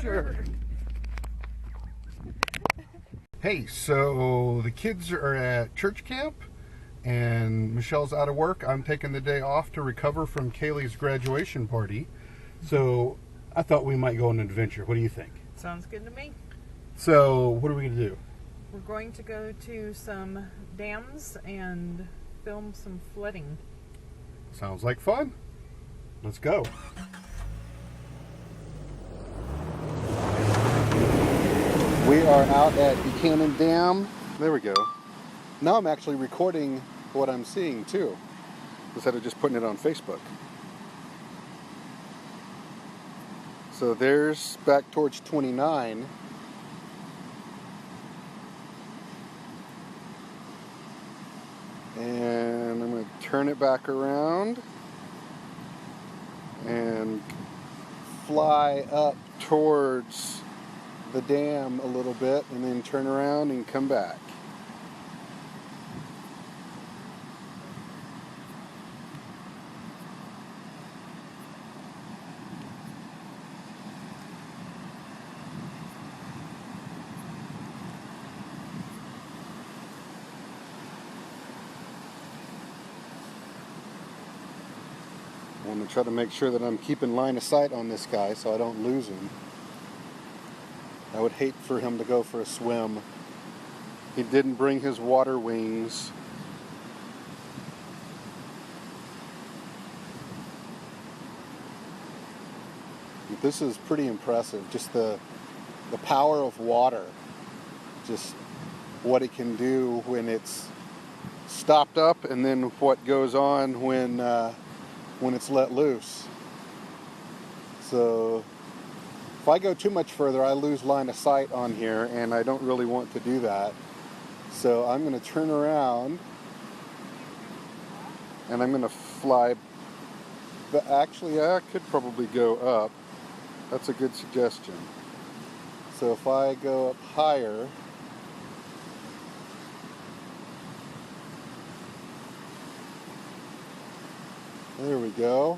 adventure. Hey, so the kids are at church camp and Michelle's out of work. I'm taking the day off to recover from Kaylee's graduation party. So I thought we might go on an adventure. What do you think? Sounds good to me. So what are we going to do? We're going to go to some dams and film some flooding. Sounds like fun. Let's go. We are out at Buchanan Dam. There we go. Now I'm actually recording what I'm seeing too, instead of just putting it on Facebook. So there's back towards 29. And I'm going to turn it back around and fly up towards the dam a little bit and then turn around and come back. I want to try to make sure that I'm keeping line of sight on this guy so I don't lose him. I would hate for him to go for a swim. He didn't bring his water wings. This is pretty impressive, just the power of water. Just what it can do when it's stopped up and then what goes on when it's let loose. So if I go too much further, I lose line of sight on here, and I don't really want to do that. So I'm going to turn around, and I'm going to fly. But actually, I could probably go up. That's a good suggestion. So if I go up higher, there we go.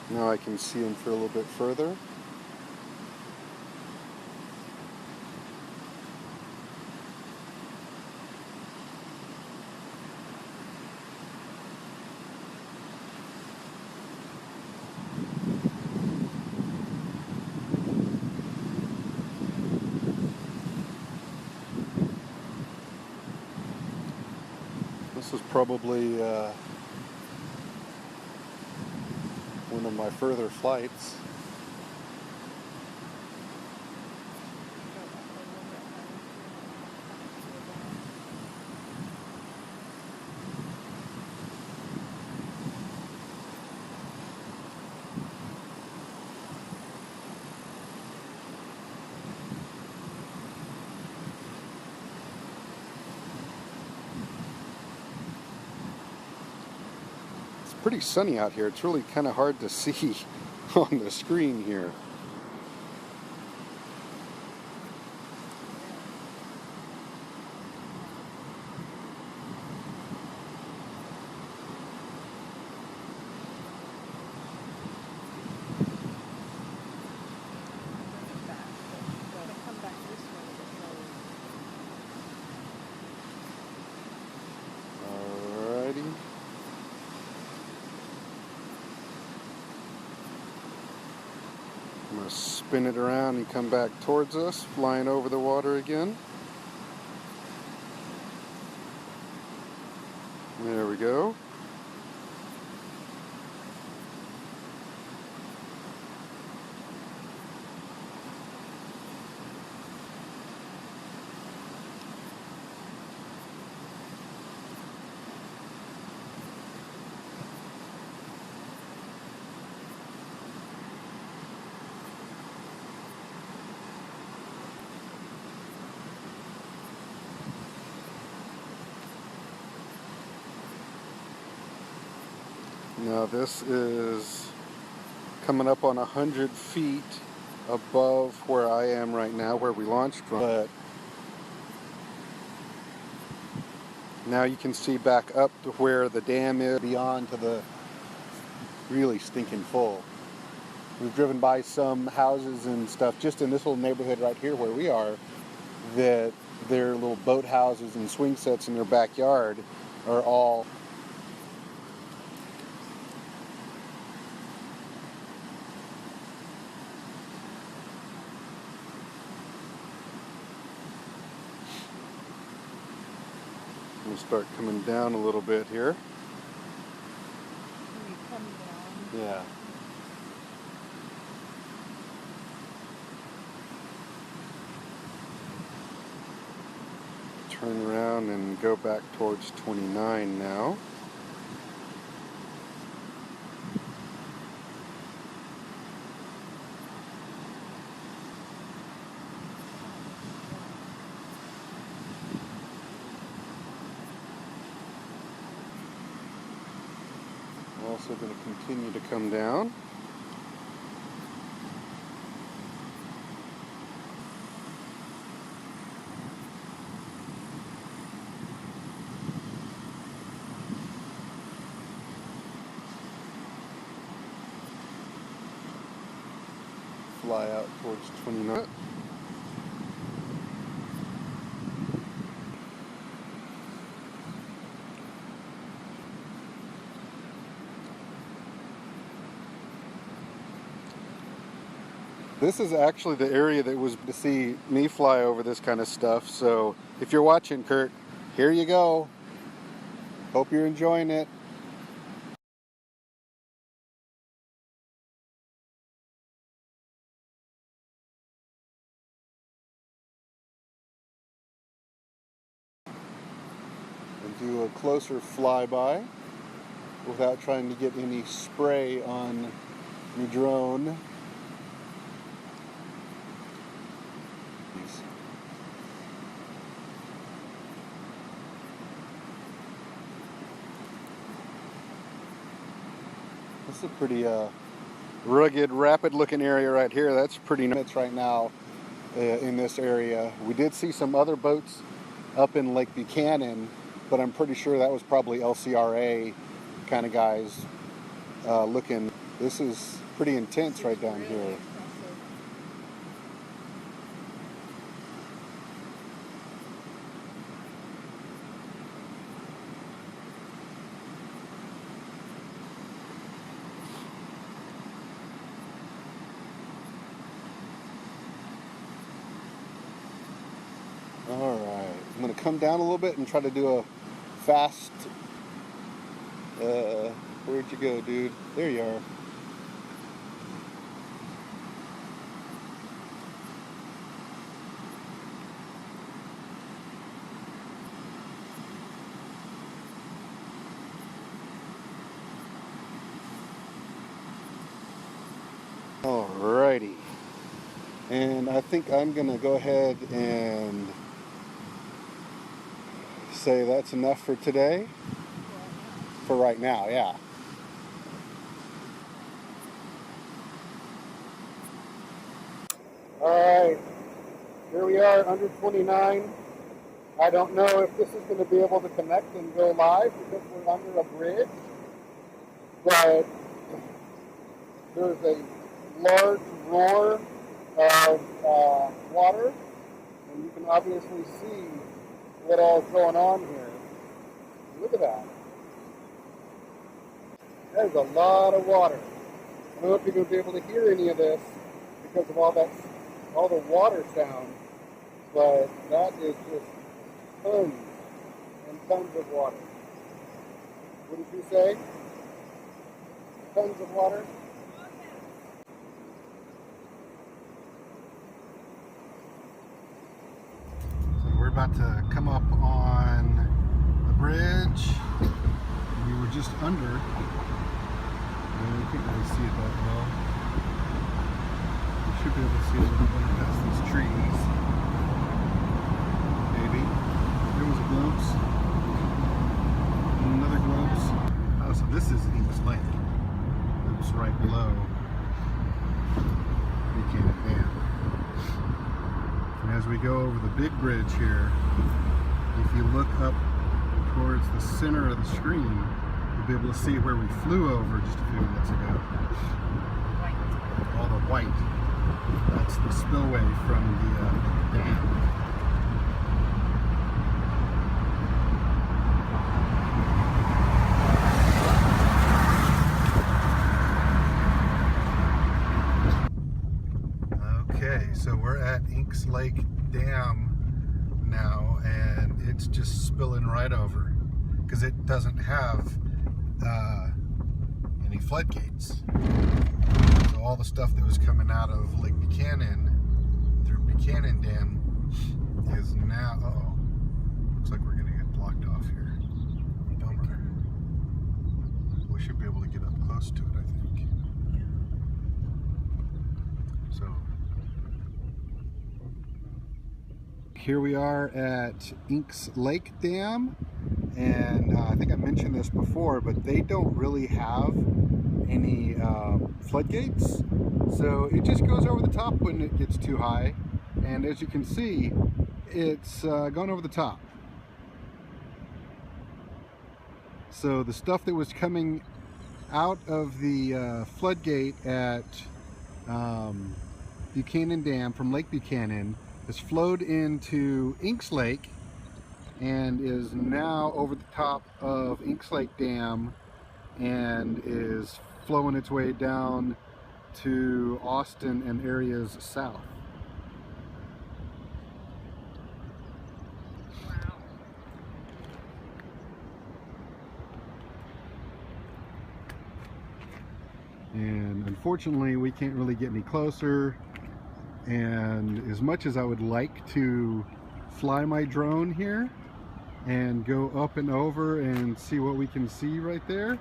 Now I can see him for a little bit further. This is probably one of my further flights. Pretty sunny out here. It's really kind of hard to see on the screen here. I'm going to spin it around and come back towards us, flying over the water again. There we go. Now this is coming up on 100 feet above where I am right now, where we launched from. But now you can see back up to where the dam is, beyond to the really stinking full. we've driven by some houses and stuff just in this little neighborhood right here where we are, that their little boat houses and swing sets in their backyard are all going to start coming down a little bit here. When you come down. Yeah. Turn around and go back towards 29 now. Also going to continue to come down. Fly out towards 29. This is actually the area that was to see me fly over this kind of stuff. So if you're watching, Kurt, here you go. Hope you're enjoying it. And do a closer flyby without trying to get any spray on your drone. This is a pretty rugged, rapid-looking area right here. That's pretty nuts right now in this area. We did see some other boats up in Lake Buchanan, but I'm pretty sure that was probably LCRA kind of guys looking. This is pretty intense right down here. All right, I'm going to come down a little bit and try to do a fast, where'd you go, dude? There you are. Alrighty, and I think I'm going to go ahead and say that's enough for today. For right now, yeah. Alright, here we are under 29. I don't know if this is going to be able to connect and go live because we're under a bridge, but there's a large roar of water, and you can obviously see what all is going on here. Look at that. There's a lot of water. I don't know if you're going to be able to hear any of this because of all the water sound, but that is just tons and tons of water. What did you say? Tons of water? About to come up on the bridge. We were just under, and we can't really see it that well. We should be able to see it past these trees. Maybe. There was a glimpse. And another glimpse. Oh, so this is East Lake. It's right below Buchanan Dam. And as we go over the big bridge here, if you look up towards the center of the screen, you'll be able to see where we flew over just a few minutes ago. all the white. That's the spillway from the dam. Okay, so we're at Inks Lake Dam now, and it's just spilling right over because it doesn't have any floodgates. So all the stuff that was coming out of Lake Buchanan through Buchanan Dam is now, looks like we're gonna get blocked off here. Bummer. We should be able to get up close to it, I think. So here we are at Inks Lake Dam, and I think I mentioned this before, but they don't really have any floodgates, so it just goes over the top when it gets too high, and as you can see, it's gone over the top. So the stuff that was coming out of the floodgate at Buchanan Dam from Lake Buchanan has flowed into Inks Lake and is now over the top of Inks Lake Dam and is flowing its way down to Austin and areas south. Wow. And unfortunately we can't really get any closer, and as much as I would like to fly my drone here and go up and over and see what we can see right there,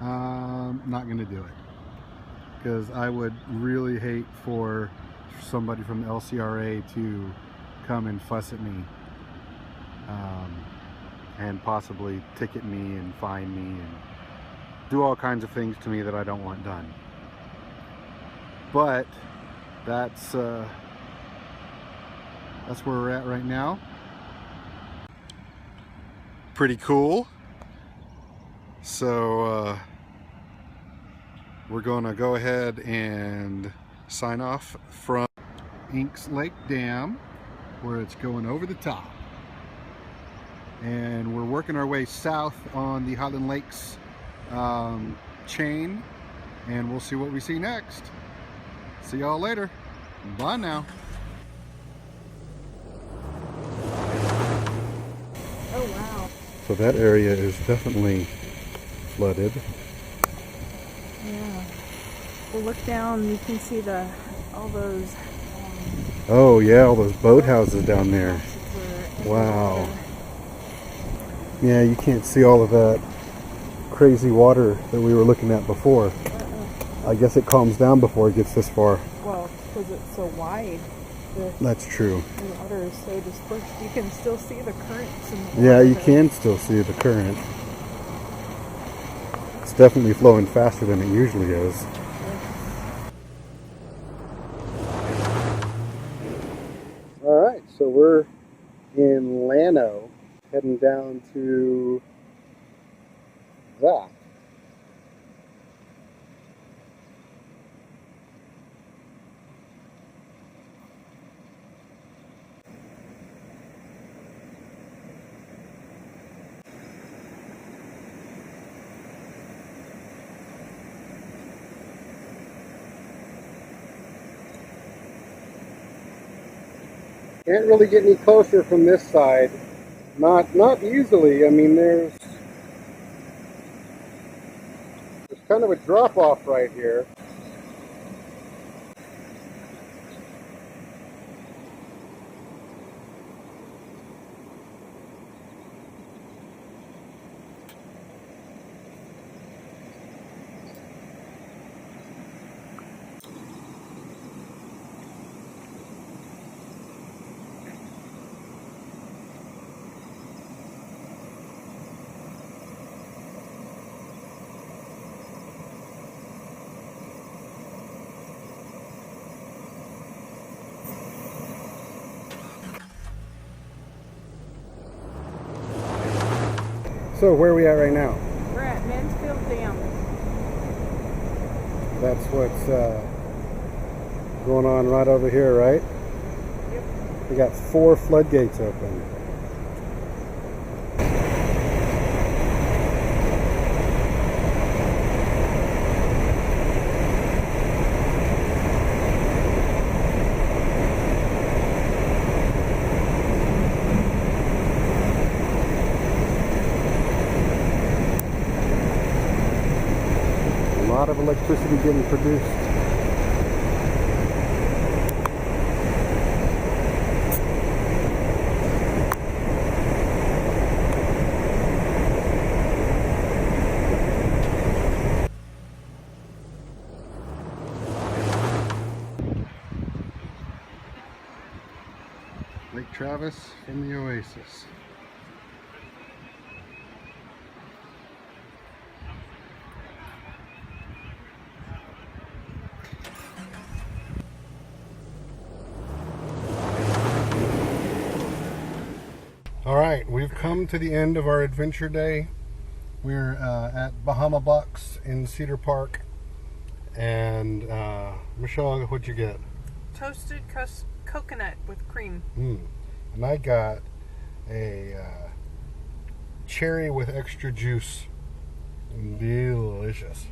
not gonna do it, because I would really hate for somebody from the LCRA to come and fuss at me and possibly ticket me and fine me and do all kinds of things to me that I don't want done. But that's where we're at right now. Pretty cool. So we're gonna go ahead and sign off from Inks Lake Dam, where it's going over the top. And we're working our way south on the Highland Lakes chain, and we'll see what we see next. See y'all later. Bye now. Oh wow. So that area is definitely flooded. Yeah. Well, look down. You can see all those. Oh yeah, all those boathouses down there. Houses are Wow. underwater. Yeah, you can't see all of that crazy water that we were looking at before. I guess it calms down before it gets this far. Well, because it's so wide. That's true. The water is so dispersed. You can still see the currents in the water. Yeah, you can still see the current. It's definitely flowing faster than it usually is. Alright, so we're in Llano, heading down to that. Can't really get any closer from this side. Not easily. I mean, there's kind of a drop off right here. So where are we at right now? We're at Mansfield Dam. That's what's going on right over here, right? Yep. We got 4 floodgates open. A lot of electricity getting produced. Lake Travis from the Oasis. Alright, we've come to the end of our adventure day. We're at Bahama Bucks in Cedar Park. And Michelle, what'd you get? Toasted coconut with cream. And I got a cherry with extra juice. Delicious.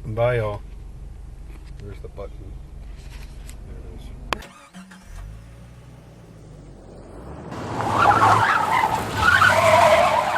Bye, y'all. There's the button.